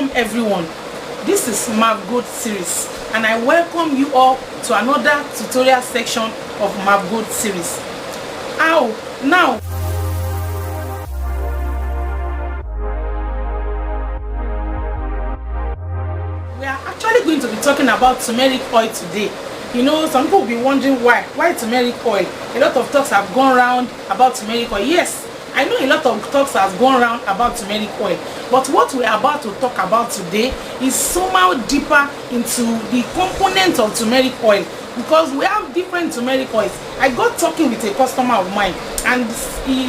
Welcome everyone. This is Good series, and I welcome you all to another tutorial section of Good series. Now we are actually going to be talking about turmeric oil today. You know, some people will be wondering why turmeric oil. A lot of talks have gone around about turmeric oil. Yes, I know a lot of talks has gone around about turmeric oil, but what we are about to talk about today is somehow deeper into the components of turmeric oil, because we have different turmeric oils. I got talking with a customer of mine, and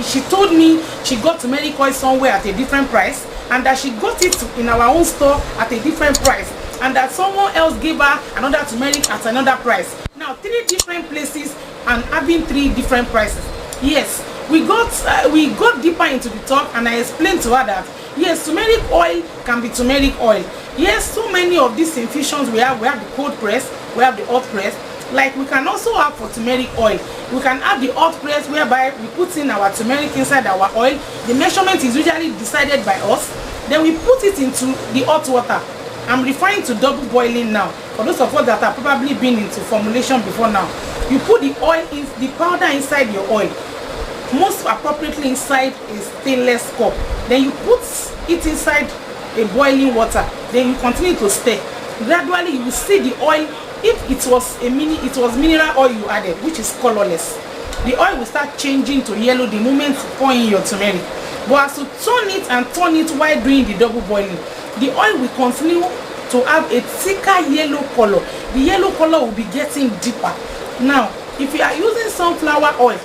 she told me she got turmeric oil somewhere at a different price, and that she got it in our own store at a different price, and that someone else gave her another turmeric at another price. Now 3 different places and having 3 different prices. Yes, we got deeper into the talk, and I explained to her that yes, turmeric oil can be turmeric oil. Yes, so many of these infusions we have the cold press, we have the hot press. Like we can also have for turmeric oil, we can have the hot press whereby we put in our turmeric inside our oil. The measurement is usually decided by us. Then we put it into the hot water. I'm referring to double boiling now. For those of us that have probably been into formulation before now, you put the oil in the powder inside your oil, most appropriately inside a stainless cup. Then you put it inside a boiling water. Then you continue to stir. Gradually you will see the oil. If it was mineral oil you added, which is colorless, the oil will start changing to yellow the moment you pour in your turmeric. But as you turn it while doing the double boiling, the oil will continue to have a thicker yellow color. The yellow color will be getting deeper. Now, if you are using sunflower oil,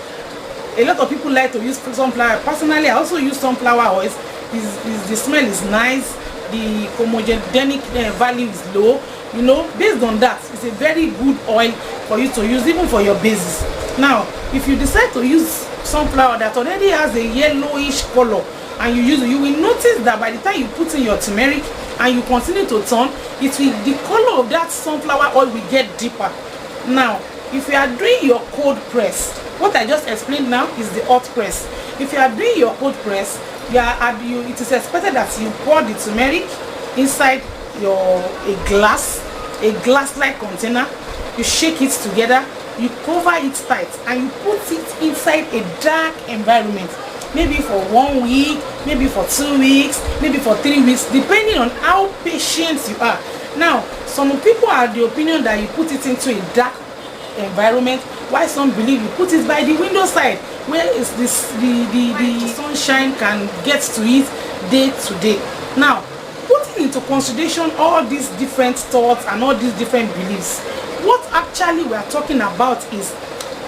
a lot of people like to use sunflower. Personally, I also use sunflower oils. The smell is nice. The comedogenic value is low. You know, based on that, it's a very good oil for you to use, even for your bases. Now, if you decide to use sunflower that already has a yellowish color, and you use it, you will notice that by the time you put in your turmeric and you continue to turn, the color of that sunflower oil will get deeper. Now, if you are doing your cold press, what I just explained now is the hot press. If you are doing your cold press, it is expected that you pour the turmeric inside a glass-like container. You shake it together, you cover it tight, and you put it inside a dark environment, maybe for 1 week, maybe for 2 weeks, maybe for 3 weeks, depending on how patient you are. Now, some people are the opinion that you put it into a dark environment, while some believe you put it by the window side, where the sunshine can get to it day to day. Now, putting into consideration all these different thoughts and all these different beliefs, what actually we are talking about is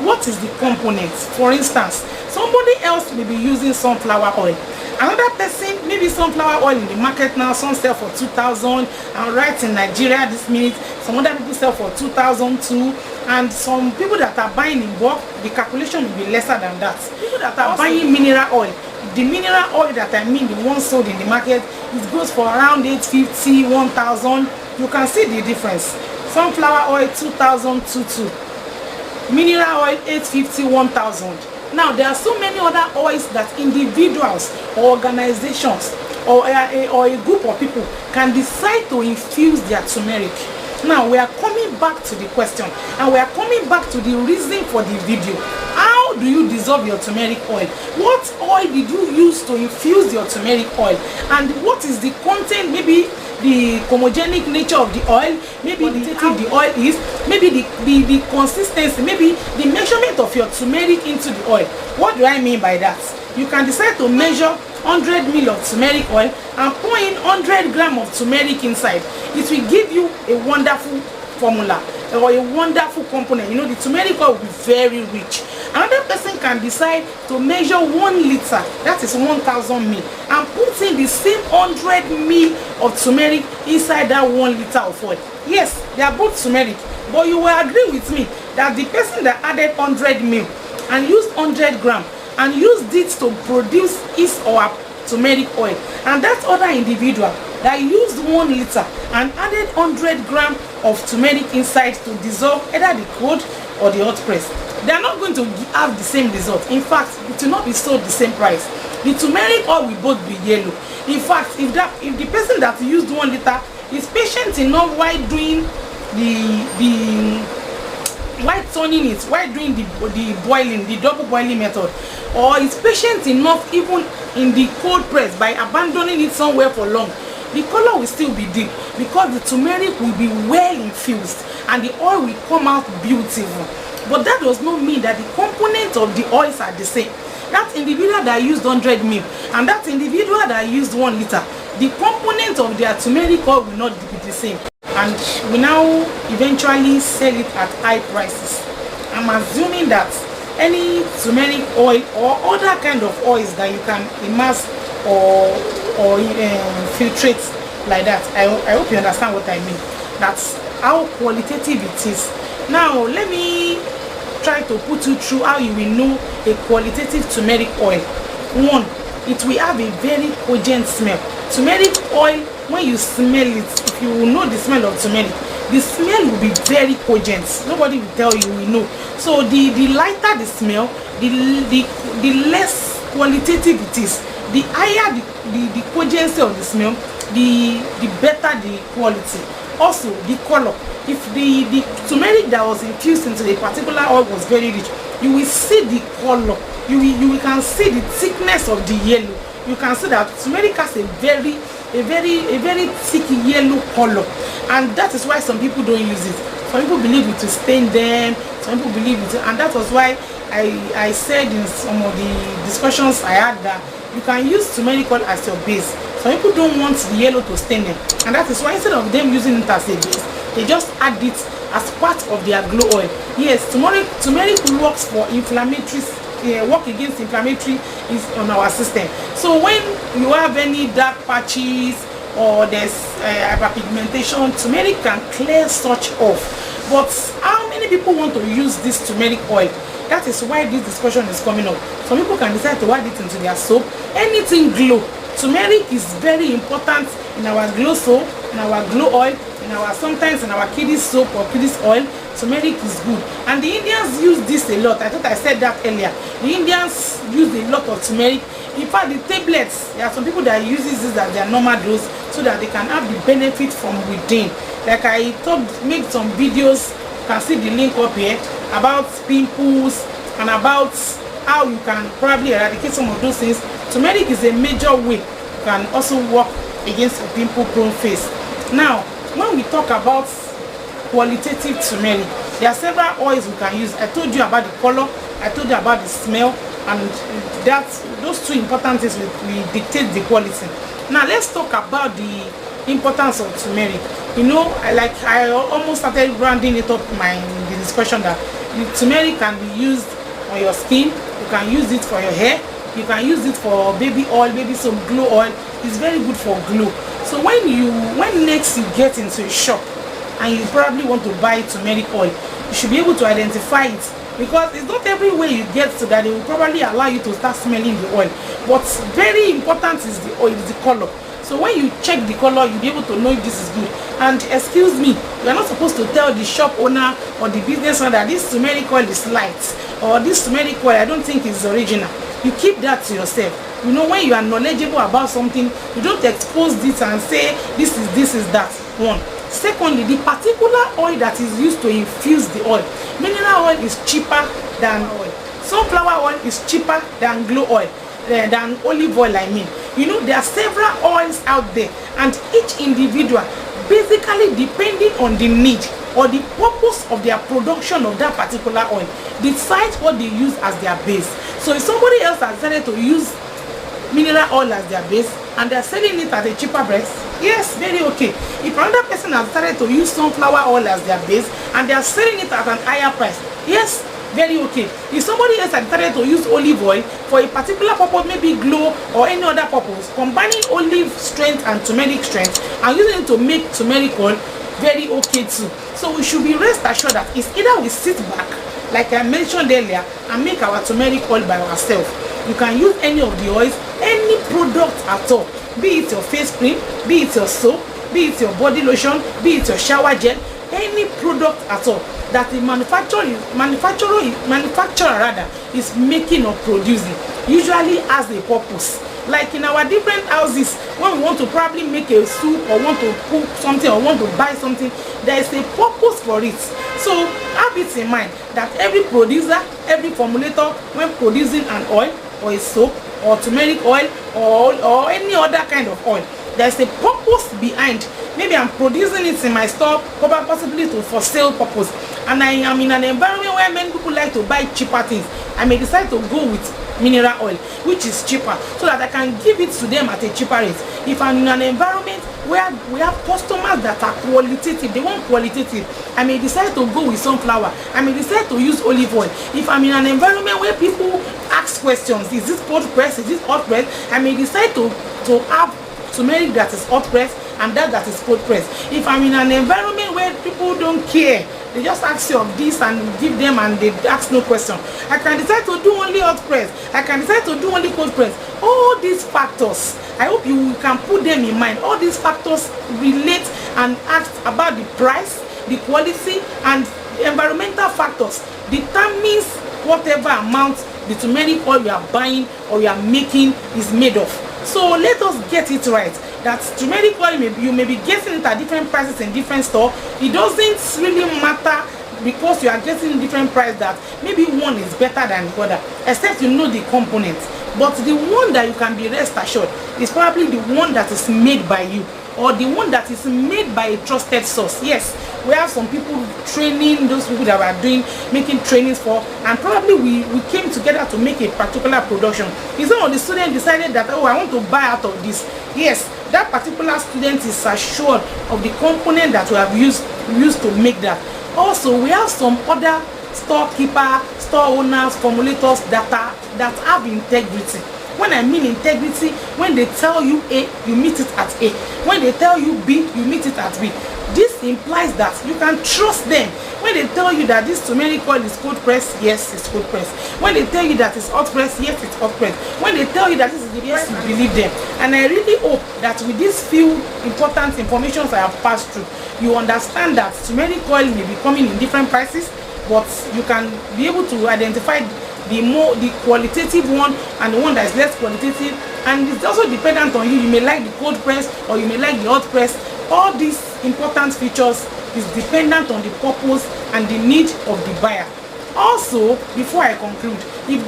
what is the components. For instance, somebody else may be using sunflower oil. Another person, maybe sunflower oil in the market now, some sell for 2,000, and right in Nigeria this minute, some other people sell for 2,000 too. And some people that are buying in bulk, the calculation will be lesser than that. People that are buying mineral oil, the mineral oil that I mean, the one sold in the market, it goes for around 850, 1,000. You can see the difference. Sunflower oil 2,000, 22. Mineral oil 850, 1,000. Now there are so many other oils that individuals or organizations or a group of people can decide to infuse their turmeric. Now we are coming back to the question, and we are coming back to the reason for the video. How do you dissolve your turmeric oil? What oil did you use to infuse your turmeric oil? And what is the content, maybe the comedogenic nature of the oil, maybe how the oil is, maybe the consistency, maybe the measurement of your turmeric into the oil. What do I mean by that? You can decide to measure 100 ml of turmeric oil and pour in 100 grams of turmeric inside. It will give you a wonderful formula or a wonderful component. You know, the turmeric oil will be very rich. Another person can decide to measure 1 liter, that is 1,000 ml, and put in the same 100 ml of turmeric inside that 1 liter of oil. Yes, they are both turmeric, but you will agree with me that the person that added 100 ml and used 100 grams and used it to produce his or her turmeric oil, and that other individual that used 1 liter and added 100 grams of turmeric inside to dissolve either the cold or the hot press, they are not going to have the same result. In fact, it will not be sold the same price. The turmeric oil will both be yellow. In fact, if the person that used 1 liter is patient enough while doing while turning it, while doing the boiling, the double boiling method, or is patient enough even in the cold press by abandoning it somewhere for long, the color will still be deep because the turmeric will be well infused and the oil will come out beautiful. But that does not mean that the components of the oils are the same. That individual that used 100 ml and that individual that used 1 liter, the components of their turmeric oil will not be the same, and we now eventually sell it at high prices. I'm assuming that any turmeric oil or other kind of oils that you can immerse or filtrate like that, I hope you understand what I mean. That's how qualitative it is. Now let me try to put you through how you will know a qualitative turmeric oil. 1, it will have a very cogent smell. Turmeric oil, when you smell it, if you will know the smell of turmeric, the smell will be very cogent. Nobody will tell you, know. So the lighter the smell, the less qualitative it is. The higher the cogency of the smell, the better the quality. Also the color. If the turmeric that was infused into a particular oil was very rich, you will see the color. You can see the thickness of the yellow. You can see that turmeric has a very thick yellow color, and that is why some people don't use it. Some people believe it will stain them. Some people believe it, and that was why I said in some of the discussions I had that you can use turmeric oil as your base. Some people don't want the yellow to stain them, and that is why instead of them using it as a base, they just add it as part of their glow oil. Yes, turmeric works for inflammatory, work against inflammatory is on our system. So when you have any dark patches or there's hyperpigmentation, turmeric can clear such off. But how many people want to use this turmeric oil? That is why this discussion is coming up. Some people can decide to add it into their soap. Anything glow. Turmeric is very important in our glow soap, in our glow oil, sometimes in our kiddies soap or kiddies oil. Turmeric is good, and the Indians use this a lot. I thought I said that earlier. The Indians use a lot of turmeric. In fact, the tablets, there are some people that uses this as their normal dose so that they can have the benefit from within. Like I made some videos, you can see the link up here, about pimples and about how you can probably eradicate some of those things. Turmeric is a major way you can also work against a pimple prone face. Now when we talk about qualitative turmeric, there are several oils we can use. I told you about the color, I told you about the smell, and those two important things will dictate the quality. Now let's talk about the importance of turmeric. You know, I almost started rounding it up in the discussion that the turmeric can be used on your skin, you can use it for your hair, you can use it for baby oil, maybe some glow oil. It's very good for glow. So when next you get into a shop and you probably want to buy turmeric oil, you should be able to identify it, because it's not everywhere you get to that they will probably allow you to start smelling the oil. But very important is the oil, is the color. So when you check the color, you'll be able to know if this is good. And excuse me, you are not supposed to tell the shop owner or the business owner that this turmeric oil is light, or this turmeric oil I don't think is original. You keep that to yourself. You know, when you are knowledgeable about something, you don't expose this and say this is that. 1. Secondly, the particular oil that is used to infuse the oil. Mineral oil is cheaper than oil. Sunflower oil is cheaper than glow oil, than olive oil, I mean. You know, there are several oils out there, and each individual, basically depending on the need or the purpose of their production of that particular oil, decides what they use as their base. So if somebody else has decided to use mineral oil as their base and they're selling it at a cheaper price, yes, very okay. If another person has started to use sunflower oil as their base and they're selling it at an higher price, yes, very okay. If somebody else has started to use olive oil for a particular purpose, maybe glow or any other purpose, combining olive strength and turmeric strength and using it to make turmeric oil, very okay too. So we should be rest assured that it's either we sit back, like I mentioned earlier, and make our turmeric oil by ourselves. You can use any of the oils, any product at all, be it your face cream, be it your soap, be it your body lotion, be it your shower gel, any product at all that the manufacturer is making or producing usually has a purpose. Like in our different houses, when we want to probably make a soup or want to cook something or want to buy something, there is a purpose for it. So have it in mind that every producer, every formulator, when producing an oil or a soap or turmeric oil or any other kind of oil, there's a purpose behind. Maybe I'm producing it in my store, possibly for sale purpose, and I am in an environment where many people like to buy cheaper things. I may decide to go with mineral oil, which is cheaper, so that I can give it to them at a cheaper rate. If I'm in an environment where we have customers that are qualitative, they want qualitative, I may decide to go with sunflower. I may decide to use olive oil. If I'm in an environment where people ask questions, is this cold press, is this hot press, I may decide to have turmeric that is hot press and that is cold press. If I'm in an environment where people don't care, they just ask you of this and give them and they ask no question, I can decide to do only hot press. I can decide to do only cold press. All these factors, I hope you can put them in mind. All these factors relate and ask about the price, the quality, and the environmental factors determines whatever amount the turmeric oil you are buying or you are making is made of. So let us get it right that turmeric oil, you may be getting it at different prices in different stores. It doesn't really matter because you are getting different price that maybe one is better than the other, except you know the components. But the one that you can be rest assured is probably the one that is made by you, or the one that is made by a trusted source. Yes, we have some people training, those people that we are making trainings for, and probably we came together to make a particular production. Is some of the students decided that, oh, I want to buy out of this. Yes, that particular student is assured of the component that we have used to make that. Also, we have some other storekeeper, store owners, formulators that have integrity. When I mean integrity, when they tell you A, you meet it at A. When they tell you B, you meet it at B. This implies that you can trust them. When they tell you that this turmeric oil is cold press, yes, it's cold press. When they tell you that it's hot press, yes, it's hot press. When they tell you that this is the price, you believe them. And I really hope that with these few important informations I have passed through, you understand that turmeric oil may be coming in different prices, but you can be able to identify the qualitative one and the one that is less qualitative, and it's also dependent on you. You may like the cold press or you may like the hot press. All these important features is dependent on the purpose and the need of the buyer. Also, before I conclude, if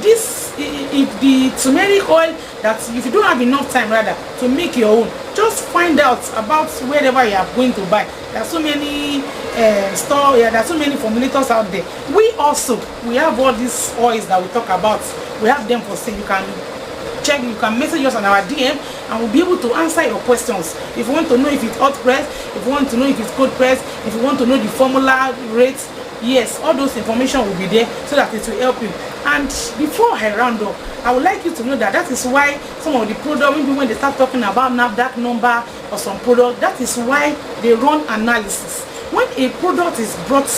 the turmeric oil, that if you don't have enough time rather to make your own, just find out about wherever you are going to buy. There are so many there are so many formulators out there. We have all these oils that we talk about. We have them for sale. You can check, you can message us on our DM and we'll be able to answer your questions. If you want to know if it's hot press, if you want to know if it's cold press, if you want to know the formula rates, yes, all those information will be there so that it will help you. And before I round up, I would like you to know that is why some of the products, maybe when they start talking about NAFDAC number or some product, that is why they run analysis. When a product is brought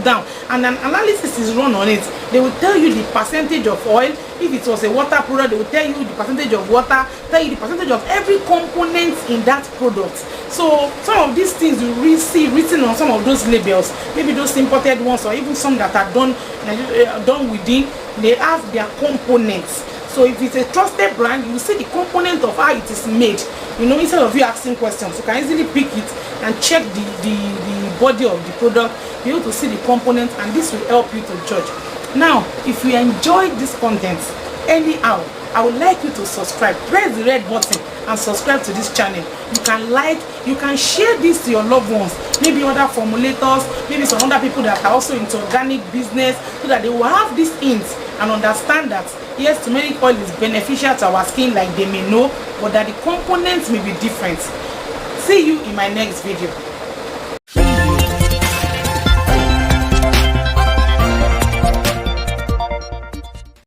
down and an analysis is run on it, they will tell you the percentage of oil. If it was a water product, they will tell you the percentage of water, tell you the percentage of every component in that product. So some of these things you really see written on some of those labels, maybe those imported ones or even some that are done within, they have their components. So if it's a trusted brand, you will see the component of how it is made. You know, instead of you asking questions, you can easily pick it and check the body of the product, be able to see the components, and this will help you to judge. Now, if you enjoy this content anyhow, I would like you to subscribe. Press the red button and subscribe to this channel. You can like, you can share this to your loved ones, maybe other formulators, maybe some other people that are also into organic business, so that they will have these hints and understand that yes, turmeric oil is beneficial to our skin, like they may know, but that the components may be different. See you in my next video.